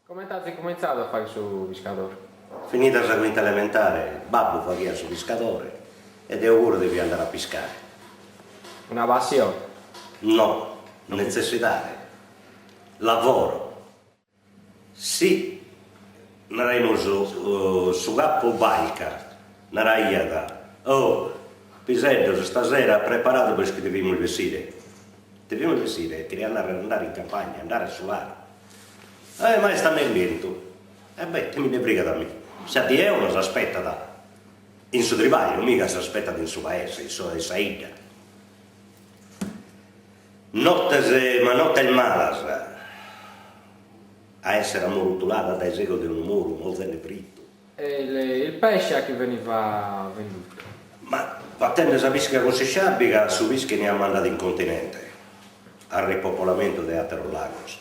Come avete cominciato a fare il suo pescatore? Finita la quinta elementare, babbo faceva il pescatore ed io pure devi andare a pescare. Una passione? No, necessità, lavoro. Sì, naremo su capo balca, naraiata. Oh, Pisello, stasera preparato perché dobbiamo il vestire. Dobbiamo il vestire, ti andare in campagna, andare a solare. Ma sta nel vento. Beh, che mi ne frega da me. Se di euro si aspetta da in suo tribaglio, mica si aspetta in suo paese, in sua isla. Ma notte il malas a essere ammortolata dai secoli di un muro, molto fritto. E il pesce che veniva venduto? Ma battendo la pesca così sciabica, su pesca ne ha mandato in continente, al ripopolamento di Atero Lagos,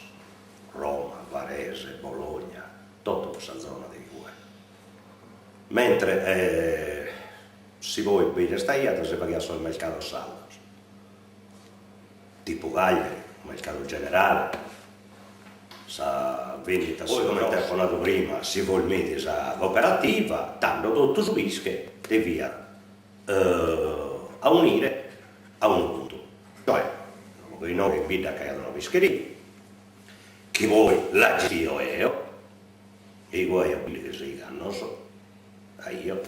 Roma, Varese, Bologna, tutta questa zona di qua. Mentre si vuole bere stagliata si paga solo il mercato saldo, tipo Cagliari, mercato generale, sa vendita, poi come telefonato prima, si vuole mettere sa cooperativa, tanto tutto su pesche e via. A unire a un punto, cioè noi non invita a creare una pescheria, chi vuoi la gestio io, e i guai a quelli che si non so, a io.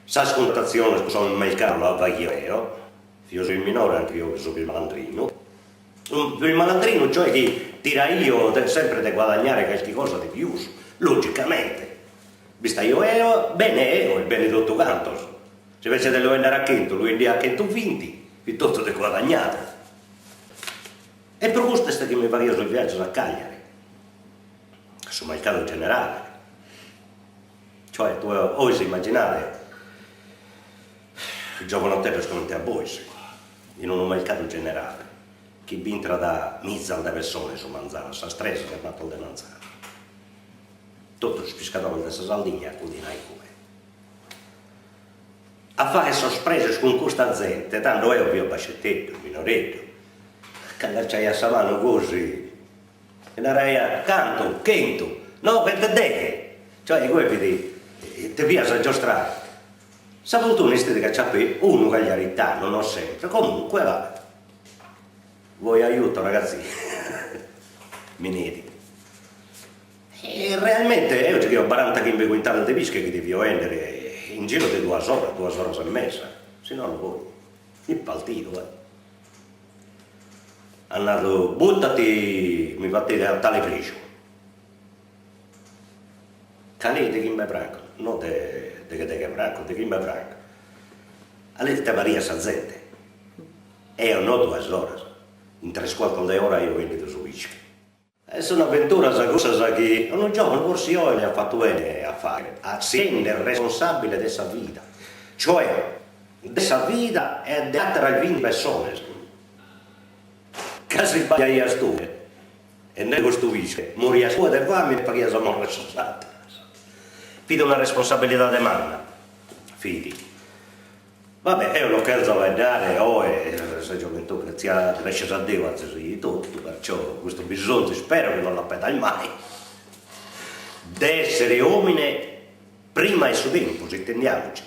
Sa scontazione sono il mercato la voglio io sono il minore anche io che sono il malandrino. Il malandrino cioè che tira io sempre di guadagnare qualche cosa di più, logicamente. Vista io bene il bene tutto canto. Se invece di vendere a Chento, lui vende a Chento 20, piuttosto di guadagnato. E per questo è che mi pagano sul viaggio a Cagliari, sul mercato generale. Cioè, tu osi immaginare, giocano a te per sconti a voi, in un mercato generale, che vintra da mizzano di persone su Manzano, sa stresa che ha fatto il Manzano. Tutto il pescatore di questa Sardegna, cudinai come. A fare sorprese con questa gente, tanto è ovvio bacettetto, minoretto, che andacciai a Savano così, e andai a canto, chento, no, per vedere, cioè quelli ti piace a giostrare. Saputo un estete che c'ha uno cagliarità, non ho sempre, comunque va. Vuoi aiuto ragazzi? Mineti. E realmente io ci ho 40 quintali di pesche che devi vendere in giro di 2 ore e mezza, se no non vuoi. Il partito, Andato, buttati, mi fate a tale freccio. Canete chi mi branco, non de che branco, de chi mi branco. Allora te varia sa gente. E io non 2 ore, in 3/4 d'ora io vendo su pesca. È un'avventura, sa cosa che un giovane forse io le ha fatto bene a fare, a si rendere responsabile di questa vita, cioè di questa vita e di altre 20 persone. Che si sbaglia a studiare e non costruisce, morì a scuola e fame e paghi la morte sensata. Fide una responsabilità di mamma, fidi. Vabbè, io lo che devo dare, se gioventù cresce a Dio, di tutto, perciò questo bisogno spero che non la pedali mai, di essere uomini prima e su tempo, se intendiamoci.